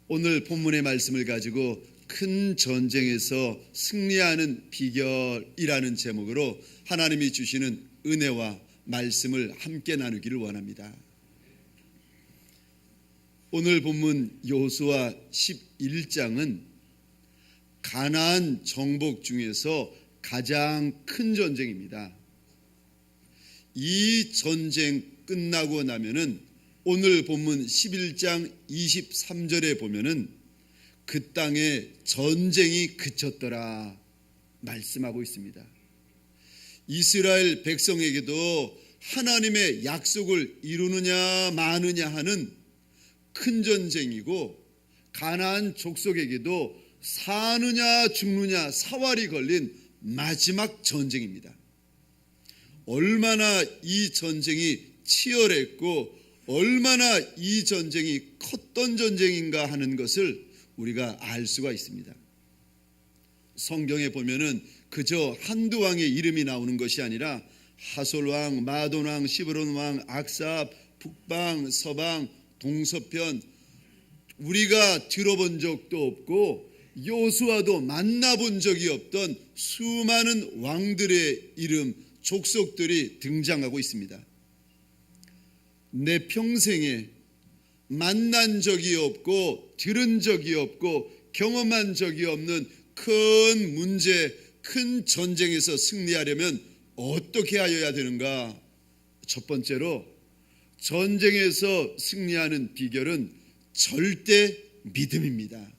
오늘 본문의 말씀을 가지고 큰 전쟁에서 승리하는 비결이라는 제목으로 하나님이 주시는 은혜와 말씀을 함께 나누기를 원합니다. 오늘 본문 여호수아 11장은 가나안 정복 중에서 가장 큰 전쟁입니다. 이 전쟁 끝나고 나면은 오늘 본문 11장 23절에 보면은 그 땅에 전쟁이 그쳤더라 말씀하고 있습니다. 이스라엘 백성에게도 하나님의 약속을 이루느냐 마느냐 하는 큰 전쟁이고, 가나안 족속에게도 사느냐 죽느냐 사활이 걸린 마지막 전쟁입니다. 얼마나 이 전쟁이 치열했고 얼마나 이 전쟁이 컸던 전쟁인가 하는 것을 우리가 알 수가 있습니다. 성경에 보면은 그저 한두 왕의 이름이 나오는 것이 아니라 하솔왕, 마돈왕, 시브론왕, 악삽, 북방, 서방, 동서편, 우리가 들어본 적도 없고 여호수아도 만나본 적이 없던 수많은 왕들의 이름, 족속들이 등장하고 있습니다. 내 평생에 만난 적이 없고 들은 적이 없고 경험한 적이 없는 큰 문제, 큰 전쟁에서 승리하려면 어떻게 하여야 되는가? 첫 번째로 전쟁에서 승리하는 비결은 절대 믿음입니다.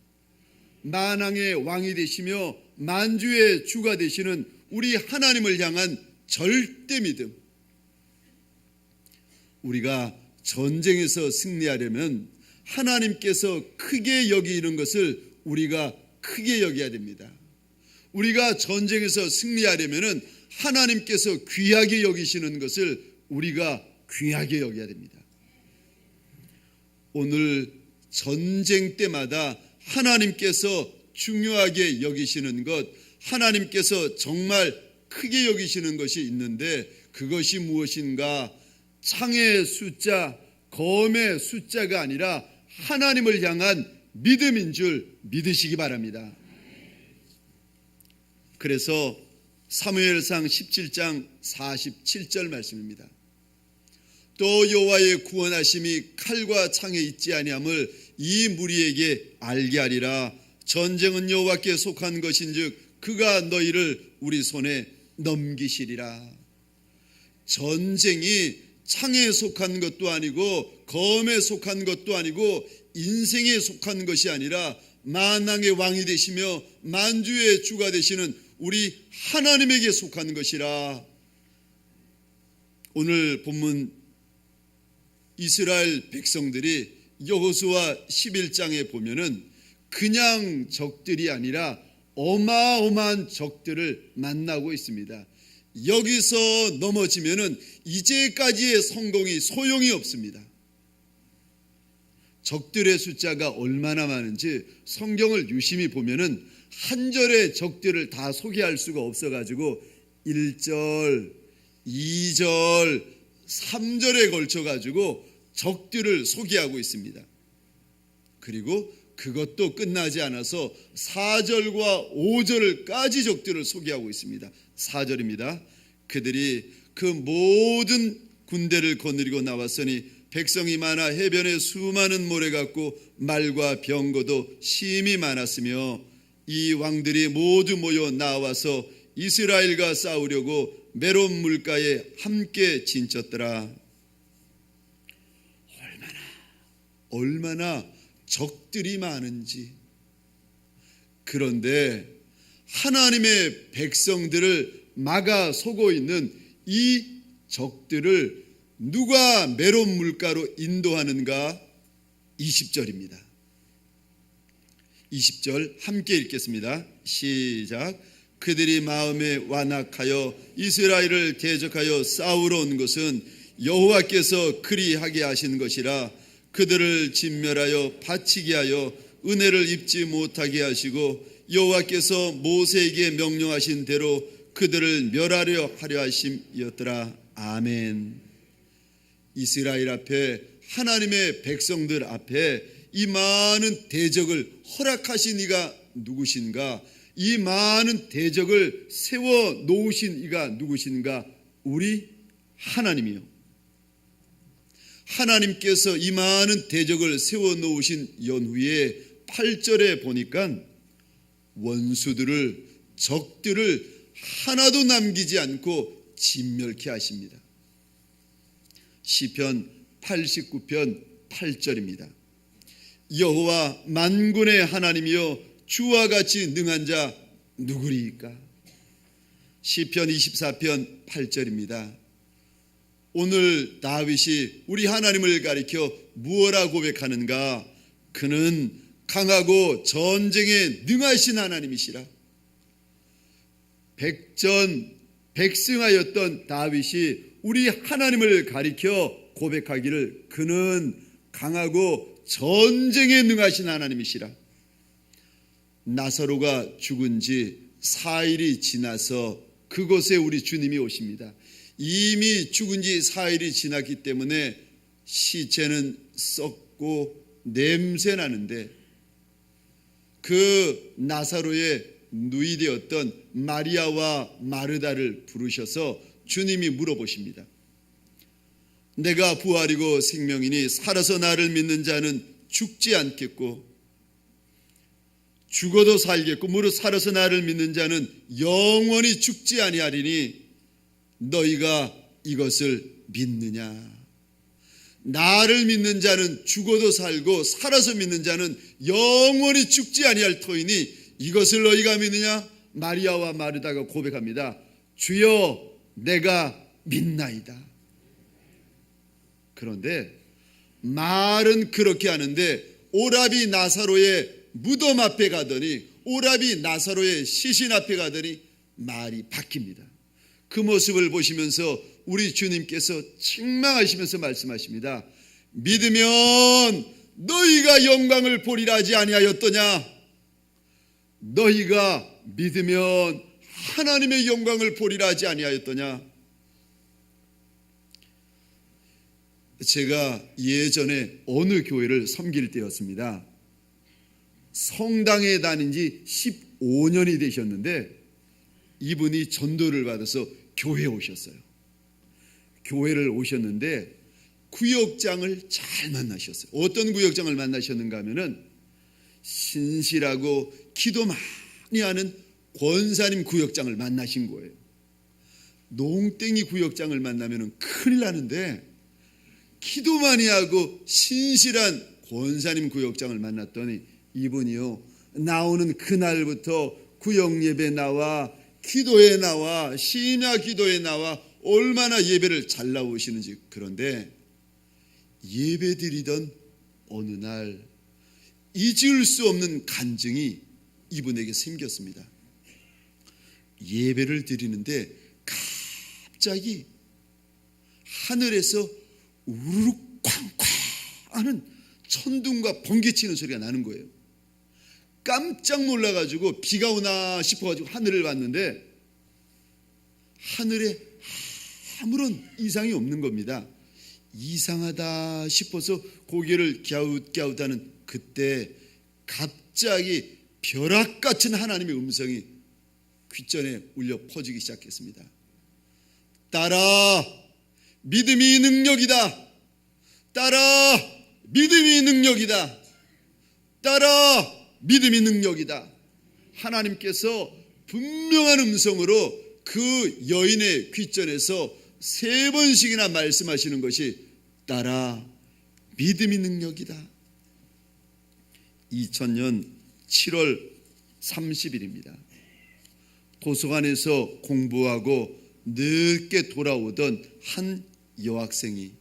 만왕의 왕이 되시며 만주의 주가 되시는 우리 하나님을 향한 절대 믿음. 우리가 전쟁에서 승리하려면 하나님께서 크게 여기는 것을 우리가 크게 여겨야 됩니다. 우리가 전쟁에서 승리하려면 하나님께서 귀하게 여기시는 것을 우리가 귀하게 여겨야 됩니다. 오늘 전쟁 때마다 하나님께서 중요하게 여기시는 것, 하나님께서 정말 크게 여기시는 것이 있는데 그것이 무엇인가? 창의 숫자, 검의 숫자가 아니라 하나님을 향한 믿음인 줄 믿으시기 바랍니다. 그래서 사무엘상 17장 47절 말씀입니다. 또 여호와의 구원하심이 칼과 창에 있지 아니함을 이 무리에게 알게 하리라. 전쟁은 여호와께 속한 것인즉 그가 너희를 우리 손에 넘기시리라. 전쟁이 창에 속한 것도 아니고 검에 속한 것도 아니고 인생에 속한 것이 아니라 만왕의 왕이 되시며 만주의 주가 되시는 우리 하나님에게 속한 것이라. 오늘 본문 이스라엘 백성들이 여호수아 11장에 보면은 그냥 적들이 아니라 어마어마한 적들을 만나고 있습니다. 여기서 넘어지면은 이제까지의 성공이 소용이 없습니다. 적들의 숫자가 얼마나 많은지 성경을 유심히 보면은 한 절의 적들을 다 소개할 수가 없어가지고 1절, 2절, 3절에 걸쳐가지고 적들을 소개하고 있습니다. 그리고 그것도 끝나지 않아서 4절과 5절까지 적들을 소개하고 있습니다. 4절입니다. 그들이 그 모든 군대를 거느리고 나왔으니 백성이 많아 해변에 수많은 모래 같고 말과 병거도 심히 많았으며 이 왕들이 모두 모여 나와서 이스라엘과 싸우려고 메론 물가에 함께 진쳤더라. 얼마나 적들이 많은지. 그런데 하나님의 백성들을 막아서고 있는 이 적들을 누가 메론 물가로 인도하는가? 20절입니다. 20절 함께 읽겠습니다. 시작. 그들이 마음에 완악하여 이스라엘을 대적하여 싸우러 온 것은 여호와께서 그리하게 하신 것이라. 그들을 진멸하여 바치게 하여 은혜를 입지 못하게 하시고 여호와께서 모세에게 명령하신 대로 그들을 멸하려 하려 하심이었더라. 아멘. 이스라엘 앞에, 하나님의 백성들 앞에 이 많은 대적을 허락하신 이가 누구신가? 이 많은 대적을 세워 놓으신 이가 누구신가? 우리 하나님이요. 하나님께서 이 많은 대적을 세워 놓으신 연후에 8절에 보니까 원수들을, 적들을 하나도 남기지 않고 진멸케 하십니다. 시편 89편 8절입니다. 여호와 만군의 하나님이여 주와 같이 능한 자 누구리이까? 시편 24편 8절입니다. 오늘 다윗이 우리 하나님을 가리켜 무엇라 고백하는가? 그는 강하고 전쟁에 능하신 하나님이시라. 백승하였던 다윗이 우리 하나님을 가리켜 고백하기를 그는 강하고 전쟁에 능하신 하나님이시라. 나사로가 죽은 지 4일이 지나서 그곳에 우리 주님이 오십니다. 이미 죽은 지 4일이 지났기 때문에 시체는 썩고 냄새 나는데 그 나사로의 누이되었던 마리아와 마르다를 부르셔서 주님이 물어보십니다. 내가 부활이고 생명이니 살아서 나를 믿는 자는 죽지 않겠고 죽어도 살겠고 무릇 살아서 나를 믿는 자는 영원히 죽지 아니하리니 너희가 이것을 믿느냐? 나를 믿는 자는 죽어도 살고 살아서 믿는 자는 영원히 죽지 아니할 터이니 이것을 너희가 믿느냐? 마리아와 마르다가 고백합니다. 주여 내가 믿나이다. 그런데 말은 그렇게 하는데 오라비 나사로의 무덤 앞에 가더니 오라비 나사로의 시신 앞에 가더니 말이 바뀝니다. 그 모습을 보시면서 우리 주님께서 책망하시면서 말씀하십니다. 믿으면 너희가 영광을 보리라 하지 아니하였더냐? 너희가 믿으면 하나님의 영광을 보리라 하지 아니하였더냐? 제가 예전에 어느 교회를 섬길 때였습니다. 성당에 다닌 지 15년이 되셨는데 이분이 전도를 받아서 교회에 오셨어요. 교회를 오셨는데 구역장을 잘 만나셨어요. 어떤 구역장을 만나셨는가 하면은 신실하고 기도 많이 하는 권사님 구역장을 만나신 거예요. 농땡이 구역장을 만나면은 큰일 나는데 기도 많이 하고 신실한 권사님 구역장을 만났더니 이분이요 나오는 그날부터 구역 예배 나와 기도에 나와 심야 기도에 나와 얼마나 예배를 잘 나오시는지. 그런데 예배 드리던 어느 날 잊을 수 없는 간증이 이분에게 생겼습니다. 예배를 드리는데 갑자기 하늘에서 우르륵 쾅쾅 하는 천둥과 번개치는 소리가 나는 거예요. 깜짝 놀라가지고 비가 오나 싶어가지고 하늘을 봤는데 하늘에 아무런 이상이 없는 겁니다. 이상하다 싶어서 고개를 갸웃갸웃하는 그때 갑자기 벼락같은 하나님의 음성이 귓전에 울려 퍼지기 시작했습니다. 딸아, 믿음이 능력이다. 딸아, 믿음이 능력이다. 딸아, 믿음이 능력이다. 하나님께서 분명한 음성으로 그 여인의 귓전에서 3번씩이나 말씀하시는 것이 딸아, 믿음이 능력이다. 2000년 7월 30일입니다. 도서관에서 공부하고 늦게 돌아오던 한 여학생이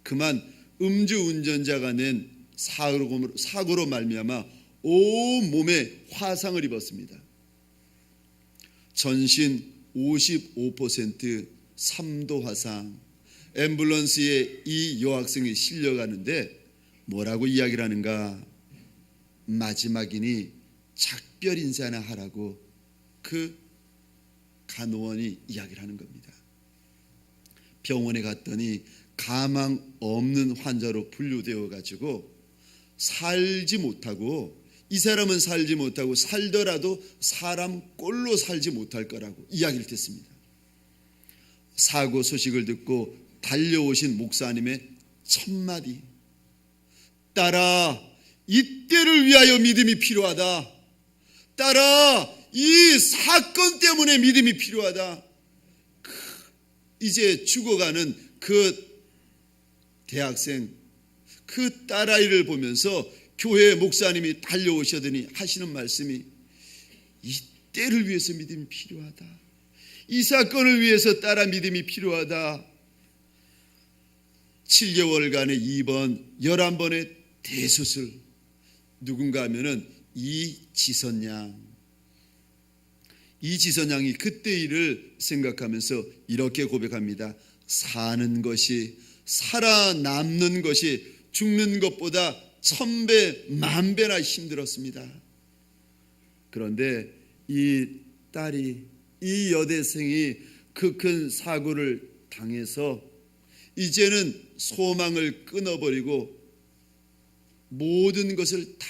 그만 음주운전자가 낸 사고로 말미암아 온 몸에 화상을 입었습니다. 전신 55% 3도 화상. 앰뷸런스에 이 여학생이 실려가는데 뭐라고 이야기를 하는가? 마지막이니 작별 인사나 하라고 그 간호원이 이야기를 하는 겁니다. 병원에 갔더니 가망 없는 환자로 분류되어 가지고 살지 못하고, 이 사람은 살지 못하고 살더라도 사람 꼴로 살지 못할 거라고 이야기를 했습니다. 사고 소식을 듣고 달려오신 목사님의 첫마디, 딸아, 이때를 위하여 믿음이 필요하다. 딸아, 이 사건 때문에 믿음이 필요하다. 이제 죽어가는 그 대학생, 그 딸아이를 보면서 교회 목사님이 달려오시더니 하시는 말씀이, 이때를 위해서 믿음이 필요하다. 이 사건을 위해서 딸아 믿음이 필요하다. 7개월간의 입원, 11번의 대수술. 누군가 하면은 이지선 양이 그때 일을 생각하면서 이렇게 고백합니다. 사는 것이, 살아남는 것이 죽는 것보다 1000배, 10,000배나 힘들었습니다. 그런데 이 딸이, 이 여대생이 그 큰 사고를 당해서 이제는 소망을 끊어버리고 모든 것을 다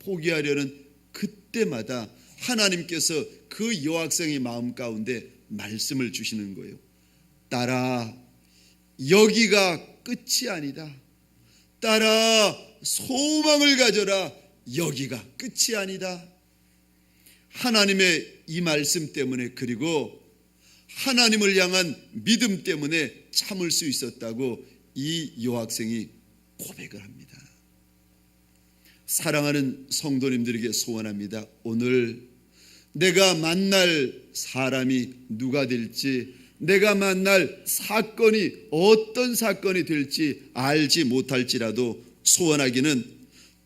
포기하려는 그때마다 하나님께서 그 여학생의 마음 가운데 말씀을 주시는 거예요. 딸아, 여기가 끝이 아니다. 딸아, 소망을 가져라. 여기가 끝이 아니다. 하나님의 이 말씀 때문에, 그리고 하나님을 향한 믿음 때문에 참을 수 있었다고 이 여학생이 고백을 합니다. 사랑하는 성도님들에게 소원합니다. 오늘 내가 만날 사람이 누가 될지, 내가 만날 사건이 어떤 사건이 될지 알지 못할지라도 소원하기는,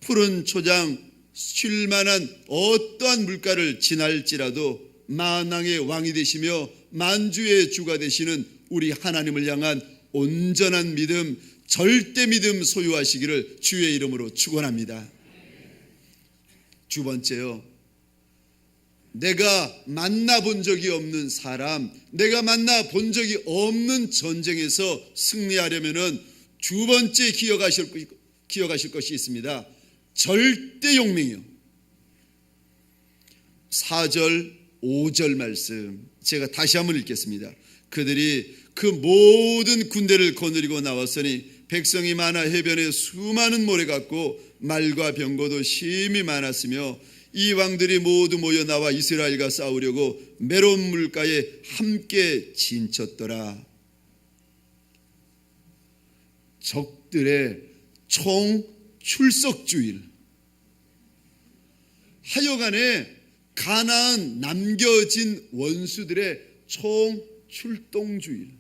푸른 초장 쉴만한 어떠한 물가를 지날지라도 만왕의 왕이 되시며 만주의 주가 되시는 우리 하나님을 향한 온전한 믿음, 절대 믿음 소유하시기를 주의 이름으로 축원합니다. 두 번째요, 내가 만나본 적이 없는 사람, 내가 만나본 적이 없는 전쟁에서 승리하려면은 두 번째 기억하실 것이 있습니다. 절대 용맹이요. 4절 5절 말씀 제가 다시 한번 읽겠습니다. 그들이 그 모든 군대를 거느리고 나왔으니 백성이 많아 해변에 수많은 모래 같고 말과 병거도 심히 많았으며 이 왕들이 모두 모여 나와 이스라엘과 싸우려고 메론 물가에 함께 진쳤더라. 적들의 총 출석주일, 하여간에 가나안 남겨진 원수들의 총 출동주일.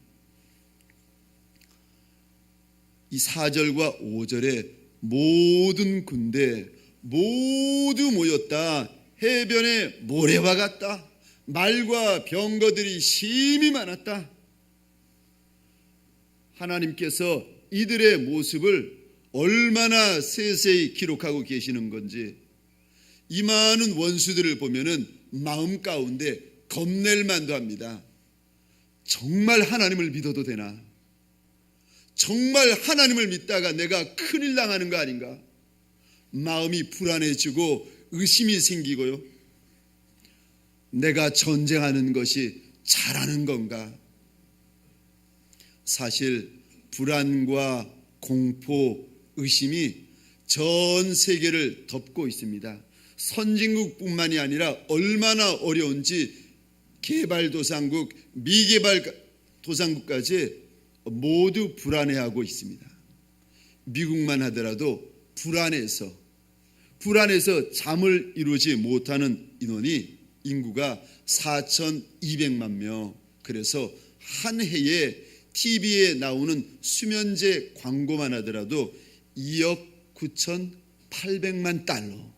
이 4절과 5절에 모든 군대 모두 모였다. 해변에 모래와 같다. 말과 병거들이 심히 많았다. 하나님께서 이들의 모습을 얼마나 세세히 기록하고 계시는 건지, 이 많은 원수들을 보면은 마음 가운데 겁낼 만도 합니다. 정말 하나님을 믿어도 되나? 정말 하나님을 믿다가 내가 큰일 당하는 거 아닌가? 마음이 불안해지고 의심이 생기고요. 내가 전쟁하는 것이 잘하는 건가? 사실 불안과 공포, 의심이 전 세계를 덮고 있습니다. 선진국뿐만이 아니라 얼마나 어려운지 개발도상국, 미개발도상국까지 모두 불안해하고 있습니다. 미국만 하더라도 불안해서 잠을 이루지 못하는 인구가 4,200만 명. 그래서 한 해에 TV에 나오는 수면제 광고만 하더라도 2억 9,800만 달러.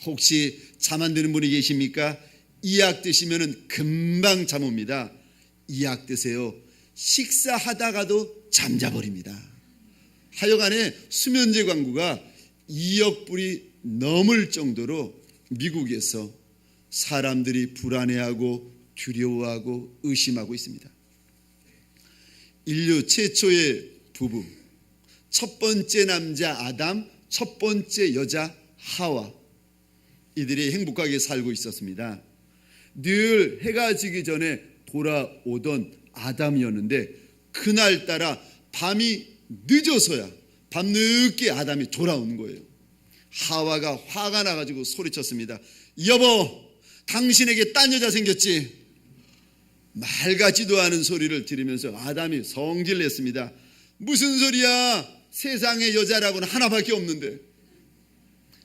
혹시 잠 안 드는 분이 계십니까? 이 약 드시면 금방 잠 옵니다. 이 약 드세요. 식사하다가도 잠자버립니다. 하여간에 수면제 광고가 2억 불이 넘을 정도로 미국에서 사람들이 불안해하고 두려워하고 의심하고 있습니다. 인류 최초의 부부, 첫 번째 남자 아담, 첫 번째 여자 하와, 이들이 행복하게 살고 있었습니다. 늘 해가 지기 전에 돌아오던 아담이었는데 그날따라 밤이 늦어서야 밤늦게 아담이 돌아오는 거예요. 하와가 화가 나가지고 소리쳤습니다. 여보, 당신에게 딴 여자 생겼지? 말 같지도 않은 소리를 들으면서 아담이 성질냈습니다. 무슨 소리야? 세상에 여자라고는 하나밖에 없는데.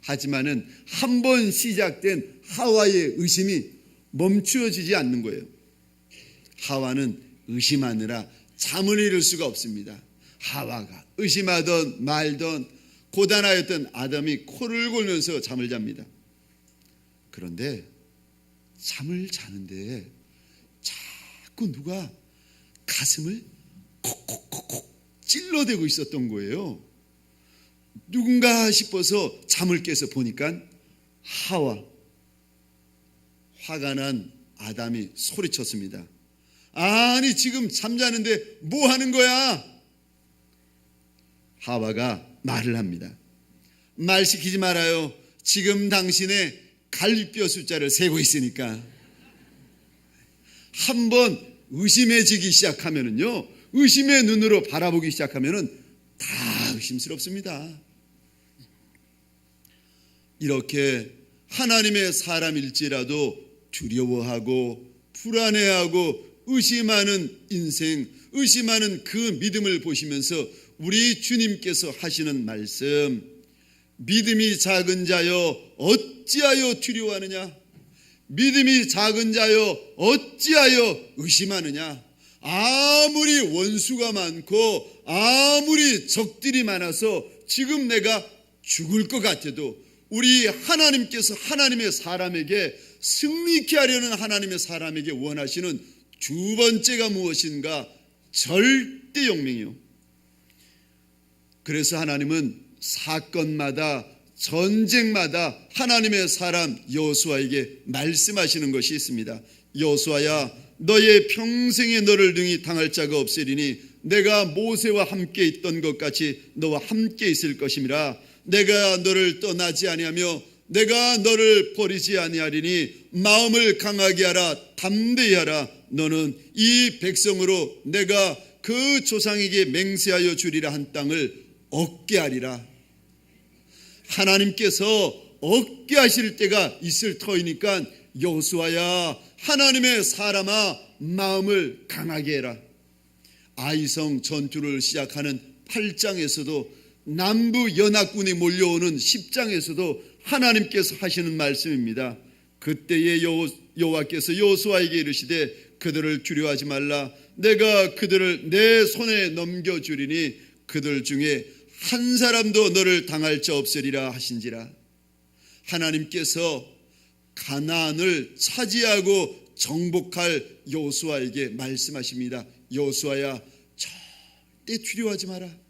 하지만은 한 번 시작된 하와의 의심이 멈추어지지 않는 거예요. 하와는 의심하느라 잠을 이룰 수가 없습니다. 하와가 의심하던 말던 고단하였던 아담이 코를 골면서 잠을 잡니다. 그런데 잠을 자는데 자꾸 누가 가슴을 콕콕콕콕 찔러대고 있었던 거예요. 누군가 싶어서 잠을 깨서 보니까 하와. 화가 난 아담이 소리쳤습니다. 아니, 지금 잠자는데 뭐 하는 거야? 하와가 말을 합니다. 말 시키지 말아요. 지금 당신의 갈비뼈 숫자를 세고 있으니까. 한번 의심해지기 시작하면은요, 의심의 눈으로 바라보기 시작하면은 다 의심스럽습니다. 이렇게 하나님의 사람일지라도 두려워하고 불안해하고 의심하는 인생, 의심하는 그 믿음을 보시면서 우리 주님께서 하시는 말씀, 믿음이 작은 자여 어찌하여 두려워하느냐? 믿음이 작은 자여 어찌하여 의심하느냐? 아무리 원수가 많고 아무리 적들이 많아서 지금 내가 죽을 것 같아도 우리 하나님께서 하나님의 사람에게 승리케 하려는 하나님의 사람에게 원하시는 두 번째가 무엇인가? 절대 용맹이요. 그래서 하나님은 사건마다 전쟁마다 하나님의 사람 여호수아에게 말씀하시는 것이 있습니다. 여호수아야, 너의 평생에 너를 능히 당할 자가 없으리니 내가 모세와 함께 있던 것 같이 너와 함께 있을 것임이라. 내가 너를 떠나지 아니하며 내가 너를 버리지 아니하리니 마음을 강하게 하라, 담대히 하라. 너는 이 백성으로 내가 그 조상에게 맹세하여 주리라 한 땅을 얻게 하리라. 하나님께서 얻게 하실 때가 있을 터이니까 여호수아야, 하나님의 사람아, 마음을 강하게 해라. 아이성 전투를 시작하는 8장에서도 남부 연합군이 몰려오는 10장에서도 하나님께서 하시는 말씀입니다. 그때에 여호와께서 여호수아에게 이르시되 그들을 두려워하지 말라. 내가 그들을 내 손에 넘겨주리니 그들 중에 한 사람도 너를 당할 자 없으리라 하신지라. 하나님께서 가나안을 차지하고 정복할 여호수아에게 말씀하십니다. 여호수아야, 절대 두려워하지 마라.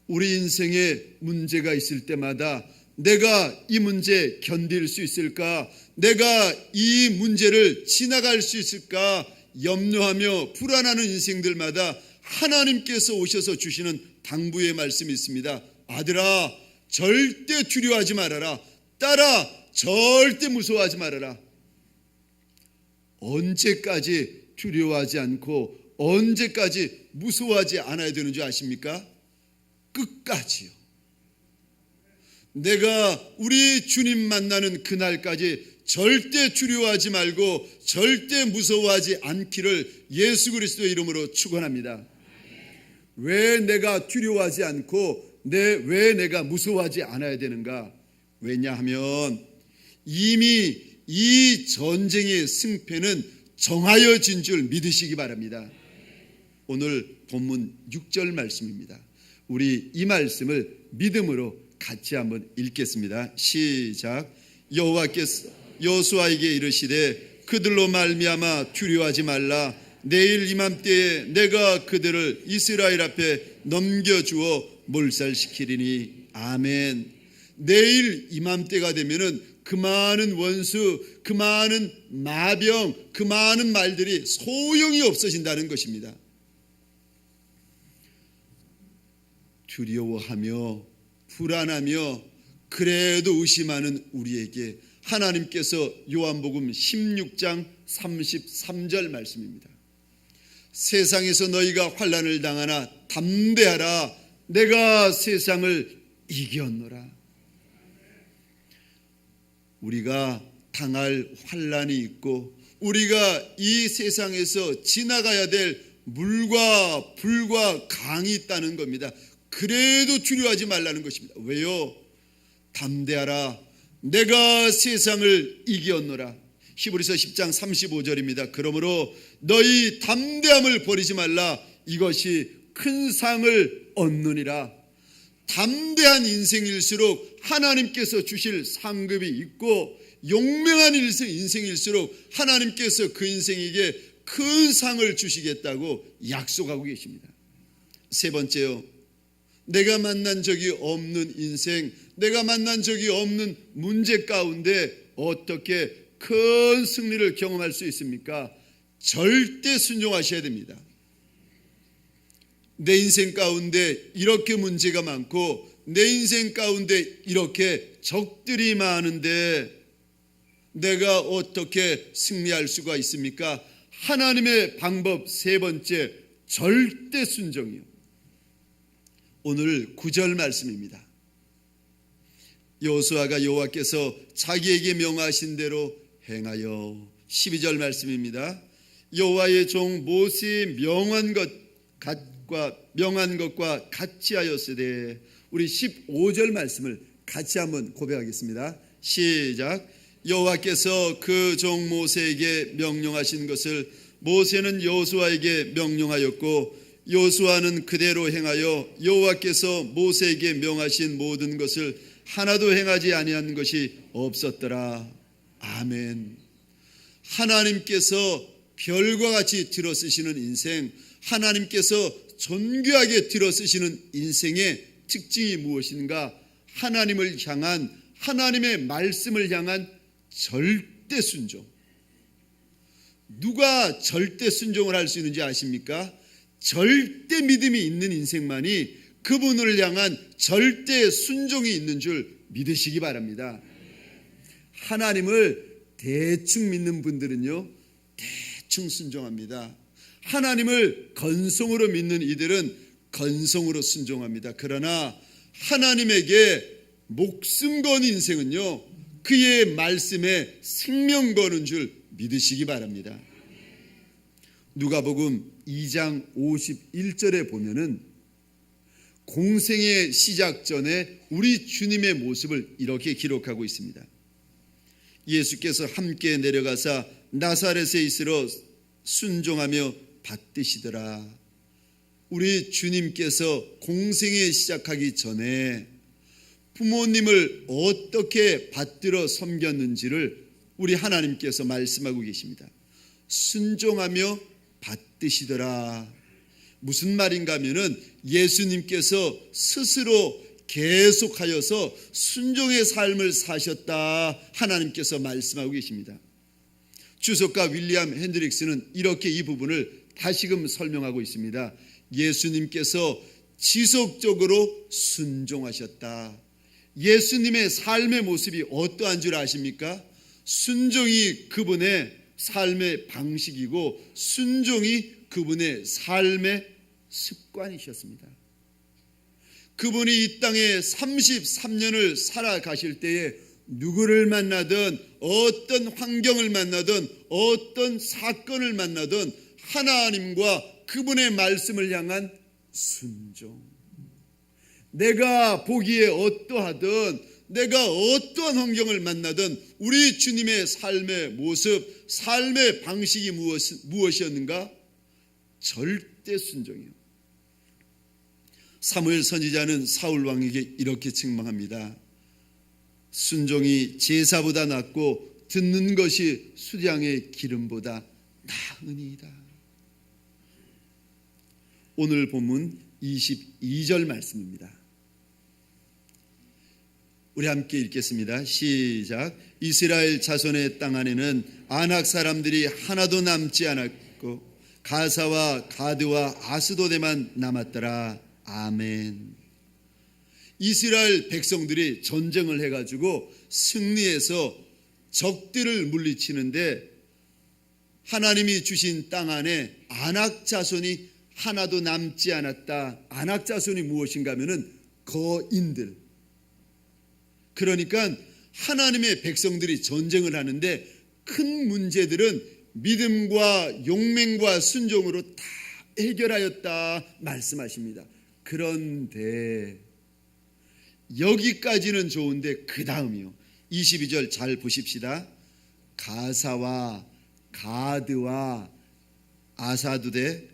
우리 인생에 문제가 있을 때마다 내가 이 문제 견딜 수 있을까? 내가 이 문제를 지나갈 수 있을까? 염려하며 불안하는 인생들마다 하나님께서 오셔서 주시는 당부의 말씀이 있습니다. 아들아, 절대 두려워하지 말아라. 딸아, 절대 무서워하지 말아라. 언제까지 두려워하지 않고 언제까지 무서워하지 않아야 되는 줄 아십니까? 끝까지요. 내가 우리 주님 만나는 그날까지 절대 두려워하지 말고 절대 무서워하지 않기를 예수 그리스도의 이름으로 축원합니다. 왜 내가 두려워하지 않고 왜 내가 무서워하지 않아야 되는가? 왜냐하면 이미 이 전쟁의 승패는 정하여진 줄 믿으시기 바랍니다. 오늘 본문 6절 말씀입니다. 우리 이 말씀을 믿음으로 같이 한번 읽겠습니다. 시작. 여호와께서 여호수아에게 이르시되 그들로 말미암아 두려워하지 말라. 내일 이맘때에 내가 그들을 이스라엘 앞에 넘겨주어 몰살시키리니. 아멘. 내일 이맘때가 되면은 그 많은 원수, 그 많은 마병, 그 많은 말들이 소용이 없어진다는 것입니다. 두려워하며 불안하며 그래도 의심하는 우리에게 하나님께서 요한복음 16장 33절 말씀입니다. 세상에서 너희가 환난을 당하나 담대하라, 내가 세상을 이겼노라. 우리가 당할 환난이 있고 우리가 이 세상에서 지나가야 될 물과 불과 강이 있다는 겁니다. 그래도 두려워하지 말라는 것입니다. 왜요? 담대하라, 내가 세상을 이겼노라. 히브리서 10장 35절입니다. 그러므로 너희 담대함을 버리지 말라, 이것이 큰 상을 얻느니라. 담대한 인생일수록 하나님께서 주실 상급이 있고, 용맹한 인생일수록 하나님께서 그 인생에게 큰 상을 주시겠다고 약속하고 계십니다. 세 번째요, 내가 만난 적이 없는 인생, 내가 만난 적이 없는 문제 가운데 어떻게 큰 승리를 경험할 수 있습니까? 절대 순종하셔야 됩니다. 내 인생 가운데 이렇게 문제가 많고 내 인생 가운데 이렇게 적들이 많은데 내가 어떻게 승리할 수가 있습니까? 하나님의 방법 세 번째, 절대 순종이요. 오늘 9절 말씀입니다. 여호수아가 여호와께서 자기에게 명하신 대로 행하여. 12절 말씀입니다. 여호와의 종 모세의 명한 것과 같이 하였으되. 우리 15절 말씀을 같이 한번 고백하겠습니다. 시작. 여호와께서 그 종 모세에게 명령하신 것을 모세는 여호수아에게 명령하였고 여호수아는 그대로 행하여 여호와께서 모세에게 명하신 모든 것을 하나도 행하지 아니한 것이 없었더라. 아멘. 하나님께서 별과 같이 들어쓰시는 인생, 하나님께서 존귀하게 들어쓰시는 인생의 특징이 무엇인가? 하나님을 향한, 하나님의 말씀을 향한 절대 순종. 누가 절대 순종을 할 수 있는지 아십니까? 절대 믿음이 있는 인생만이 그분을 향한 절대 순종이 있는 줄 믿으시기 바랍니다. 하나님을 대충 믿는 분들은요, 대충 순종합니다. 하나님을 건성으로 믿는 이들은 건성으로 순종합니다. 그러나 하나님에게 목숨 건 인생은요, 그의 말씀에 생명 거는 줄 믿으시기 바랍니다. 누가복음 2장 51절에 보면은 공생의 시작 전에 우리 주님의 모습을 이렇게 기록하고 있습니다. 예수께서 함께 내려가사 나사렛에 있으러 순종하며 받드시더라. 우리 주님께서 공생에 시작하기 전에 부모님을 어떻게 받들어 섬겼는지를 우리 하나님께서 말씀하고 계십니다. 순종하며 받드시더라. 무슨 말인가 하면은 예수님께서 스스로 계속하여서 순종의 삶을 사셨다, 하나님께서 말씀하고 계십니다. 주석가 윌리엄 핸드릭스는 이렇게 이 부분을 다시금 설명하고 있습니다. 예수님께서 지속적으로 순종하셨다. 예수님의 삶의 모습이 어떠한 줄 아십니까? 순종이 그분의 삶의 방식이고 순종이 그분의 삶의 습관이셨습니다. 그분이 이 땅에 33년을 살아가실 때에 누구를 만나든 어떤 환경을 만나든 어떤 사건을 만나든 하나님과 그분의 말씀을 향한 순종. 내가 보기에 어떠하든 내가 어떠한 환경을 만나든 우리 주님의 삶의 모습, 삶의 방식이 무엇이었는가? 절대 순종이요. 사무엘 선지자는 사울 왕에게 이렇게 책망합니다. 순종이 제사보다 낫고 듣는 것이 수량의 기름보다 나으니이다. 오늘 본문 22절 말씀입니다. 우리 함께 읽겠습니다. 시작. 이스라엘 자손의 땅 안에는 아낙 사람들이 하나도 남지 않았고 가사와 가드와 아스도데만 남았더라. 아멘. 이스라엘 백성들이 전쟁을 해가지고 승리해서 적들을 물리치는데 하나님이 주신 땅 안에 아낙 자손이 하나도 남지 않았다. 아낙 자손이 무엇인가 하면은 거인들. 그러니까 하나님의 백성들이 전쟁을 하는데 큰 문제들은 믿음과 용맹과 순종으로 다 해결하였다 말씀하십니다. 그런데 여기까지는 좋은데 그 다음이요. 22절 잘 보십시다. 가사와 가드와 아사두데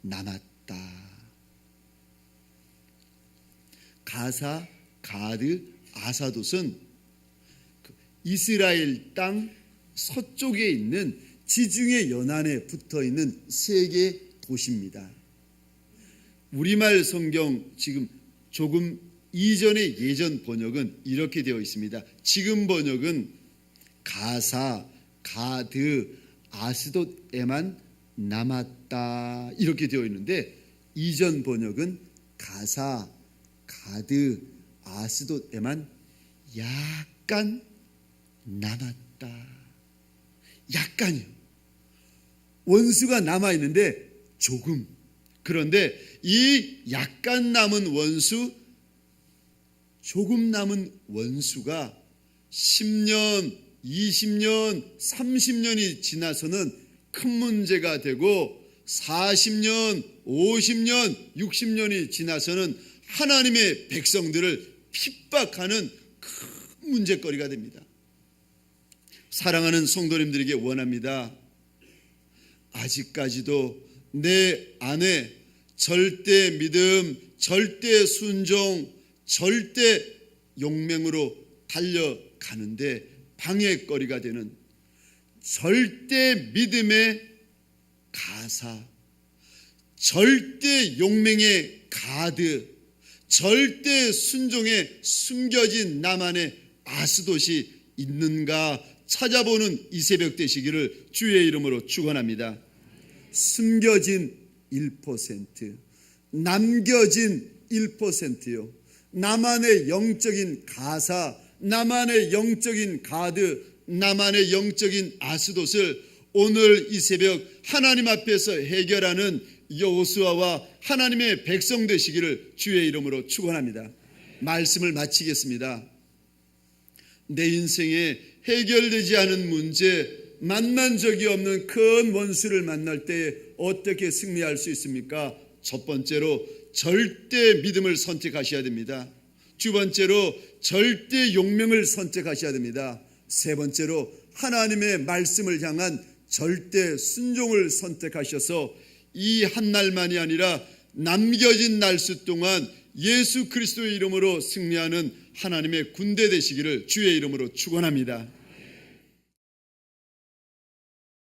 남았다. 가사, 가드, 아사돗은 이스라엘 땅 서쪽에 있는 지중해 연안에 붙어있는 세 개 도시입니다. 우리말 성경 지금 조금 이전의 예전 번역은 이렇게 되어 있습니다. 지금 번역은 가사, 가드, 아스돗에만 남았다 이렇게 되어 있는데 이전 번역은 가사, 가드, 아스돗에만 약간 남았다. 약간이요. 원수가 남아있는데 조금. 그런데 이 약간 남은 원수, 조금 남은 원수가 10년, 20년, 30년이 지나서는 큰 문제가 되고 40년, 50년, 60년이 지나서는 하나님의 백성들을 핍박하는 큰 문제거리가 됩니다. 사랑하는 성도님들에게 원합니다. 아직까지도 내 안에 절대 믿음, 절대 순종, 절대 용맹으로 달려가는데 방해거리가 되는 절대 믿음의 가사, 절대 용맹의 가드, 절대 순종의 숨겨진 나만의 아스돗이 있는가 찾아보는 이 새벽 되시기를 주의 이름으로 축원합니다. 숨겨진 1%, 남겨진 1%요. 나만의 영적인 가사, 나만의 영적인 가드, 나만의 영적인 아스돗을 오늘 이 새벽 하나님 앞에서 해결하는 여호수아와 하나님의 백성 되시기를 주의 이름으로 축원합니다. 말씀을 마치겠습니다. 내 인생에 해결되지 않은 문제, 만난 적이 없는 큰 원수를 만날 때 어떻게 승리할 수 있습니까? 첫 번째로 절대 믿음을 선택하셔야 됩니다. 두 번째로 절대 용맹을 선택하셔야 됩니다. 세 번째로 하나님의 말씀을 향한 절대 순종을 선택하셔서 이 한 날만이 아니라 남겨진 날수 동안 예수 그리스도의 이름으로 승리하는 하나님의 군대 되시기를 주의 이름으로 축원합니다.